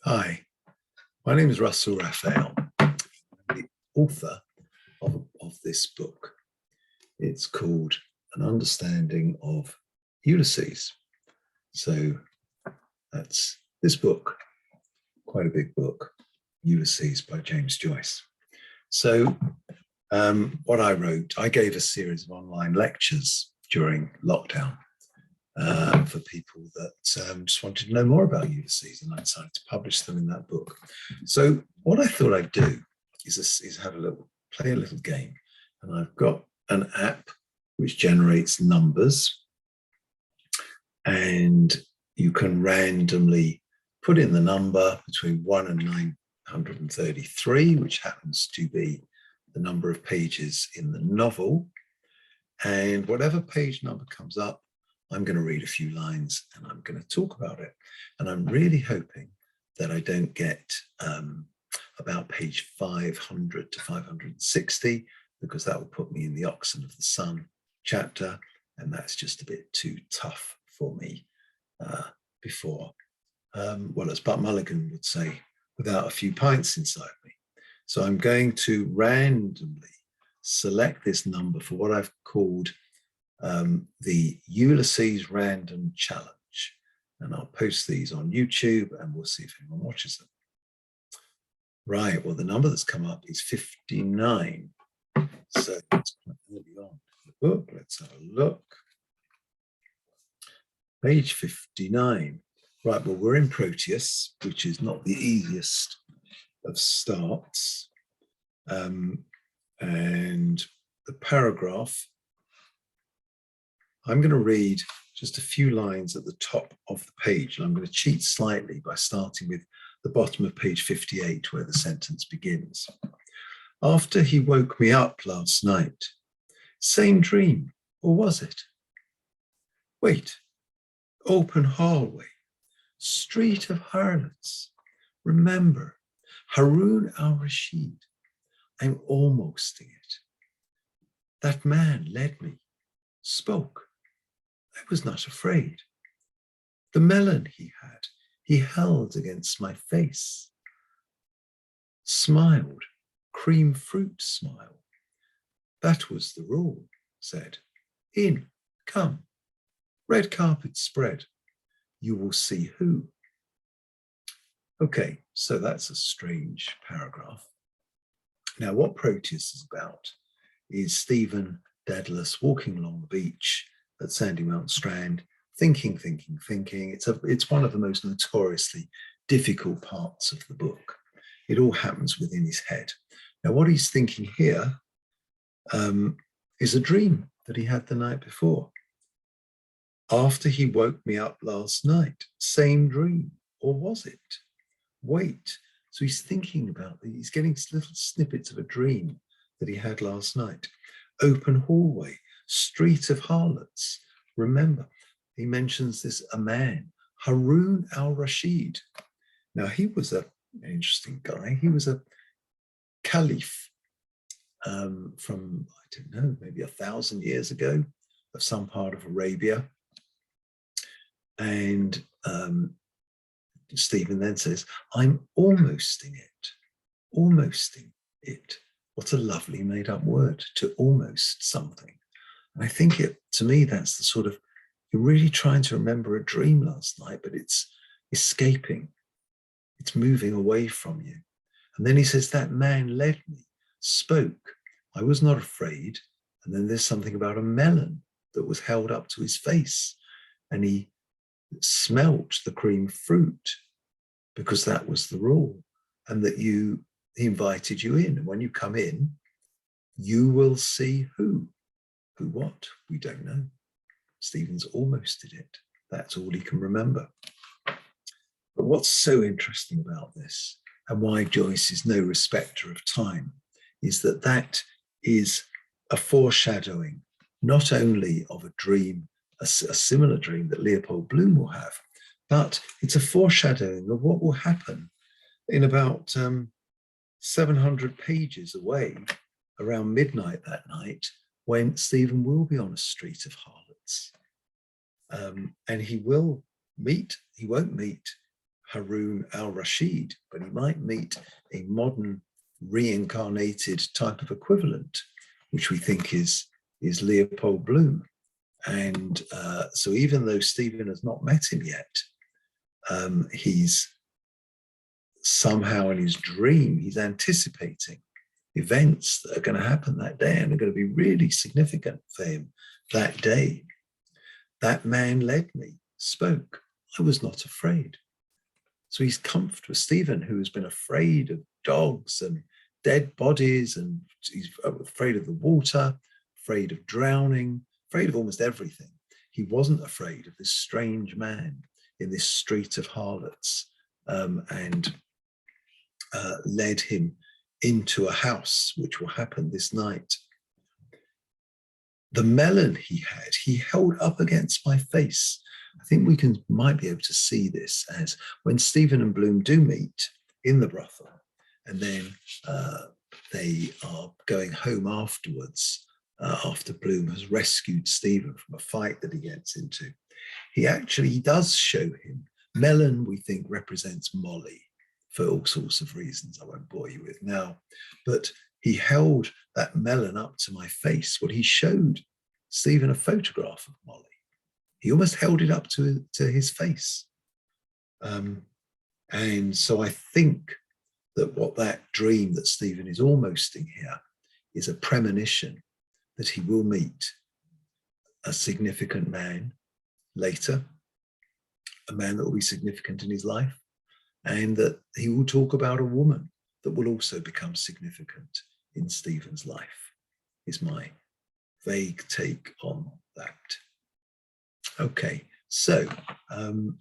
Hi, my name is Russell Raphael. I'm the author of this book. It's called An Understanding of Ulysses. So that's this book, quite a big book, Ulysses by James Joyce. So what I wrote, I gave a series of online lectures during lockdown for people that just wanted to know more about Ulysses, and I decided to publish them in that book. So what I thought I'd do is have play a little game, and I've got an app which generates numbers, and you can randomly put in the number between 1 and 933, which happens to be the number of pages in the novel, and whatever page number comes up, I'm going to read a few lines and I'm going to talk about it. And I'm really hoping that I don't get about page 500 to 560, because that will put me in the Oxen of the Sun chapter, and that's just a bit too tough for me before, well, as Butt Mulligan would say, without a few pints inside me. So I'm going to randomly select this number for what I've called the Ulysses Random Challenge, and I'll post these on YouTube and we'll see if anyone watches them. Right, well, the number that's come up is 59. So it's quite early on in the book. Let's have a look. Page 59. Right, well, we're in Proteus, which is not the easiest of starts. And the paragraph, I'm going to read just a few lines at the top of the page, and I'm going to cheat slightly by starting with the bottom of page 58, where the sentence begins. After he woke me up last night, same dream, or was it? Wait, open hallway, street of harlots. Remember, Harun al-Rashid, I'm almost in it. That man led me, spoke. I was not afraid. The melon he held against my face. Smiled, cream fruit smile. That was the rule, said. In, come, red carpet spread. You will see who. Okay, so that's a strange paragraph. Now, what Proteus is about is Stephen Dedalus walking along the beach at Sandymount Strand, thinking. It's one of the most notoriously difficult parts of the book. It all happens within his head. Now, what he's thinking here is a dream that he had the night before. After he woke me up last night, same dream, or was it? Wait. So he's thinking about, he's getting little snippets of a dream that he had last night. Open hallway, street of harlots. Remember, he mentions a man, Harun al-Rashid. Now, he was an interesting guy. He was a caliph from, I don't know, maybe 1,000 years ago, of some part of Arabia. And Stephen then says, I'm almost in it, almost in it. What a lovely made up word, to almost something. And I think to me, that's the sort of, you're really trying to remember a dream last night, but it's escaping. It's moving away from you. And then he says, that man led me, spoke. I was not afraid. And then there's something about a melon that was held up to his face. And he smelt the cream fruit, because that was the rule. And that he invited you in. And when you come in, you will see who. Who what? We don't know. Stephen's almost did it. That's all he can remember. But what's so interesting about this, and why Joyce is no respecter of time, is that is a foreshadowing, not only of a dream, a similar dream that Leopold Bloom will have, but it's a foreshadowing of what will happen in about 700 pages away, around midnight that night, when Stephen will be on a street of harlots. And he won't meet Harun al-Rashid, but he might meet a modern reincarnated type of equivalent, which we think is Leopold Bloom. And so even though Stephen has not met him yet, he's somehow in his dream, he's anticipating events that are going to happen that day and are going to be really significant for him that day. That man led me, spoke. I was not afraid. So he's comfortable. Stephen, who has been afraid of dogs and dead bodies, and he's afraid of the water, afraid of drowning, afraid of almost everything. He wasn't afraid of this strange man in this street of harlots, and led him into a house, which will happen this night. The melon he had, he held up against my face. I think we might be able to see this as when Stephen and Bloom do meet in the brothel, and then they are going home afterwards, after Bloom has rescued Stephen from a fight that he gets into. He does show him. Melon, we think, represents Molly for all sorts of reasons I won't bore you with now. But he held that melon up to my face. Well, he showed Stephen a photograph of Molly. He almost held it up to his face. And so I think that what that dream that Stephen is almosting here is a premonition that he will meet a significant man later, a man that will be significant in his life, and that he will talk about a woman that will also become significant in Stephen's life, is my vague take on that. Okay, so I'm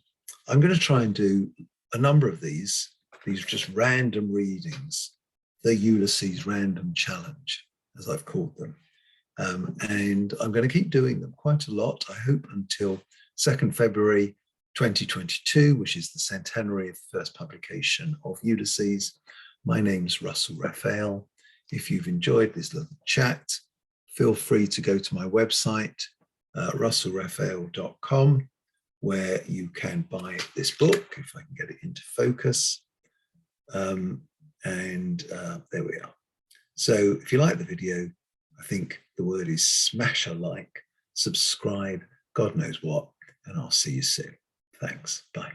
going to try and do a number of these just random readings, the Ulysses Random Challenge, as I've called them. And I'm going to keep doing them quite a lot, I hope, until 2nd February 2022, which is the centenary of the first publication of Ulysses. My name's Russell Raphael. If you've enjoyed this little chat, feel free to go to my website, russellraphael.com, where you can buy this book, if I can get it into focus. There we are. So if you like the video, I think the word is smash a like, subscribe, God knows what, and I'll see you soon. Thanks. Bye.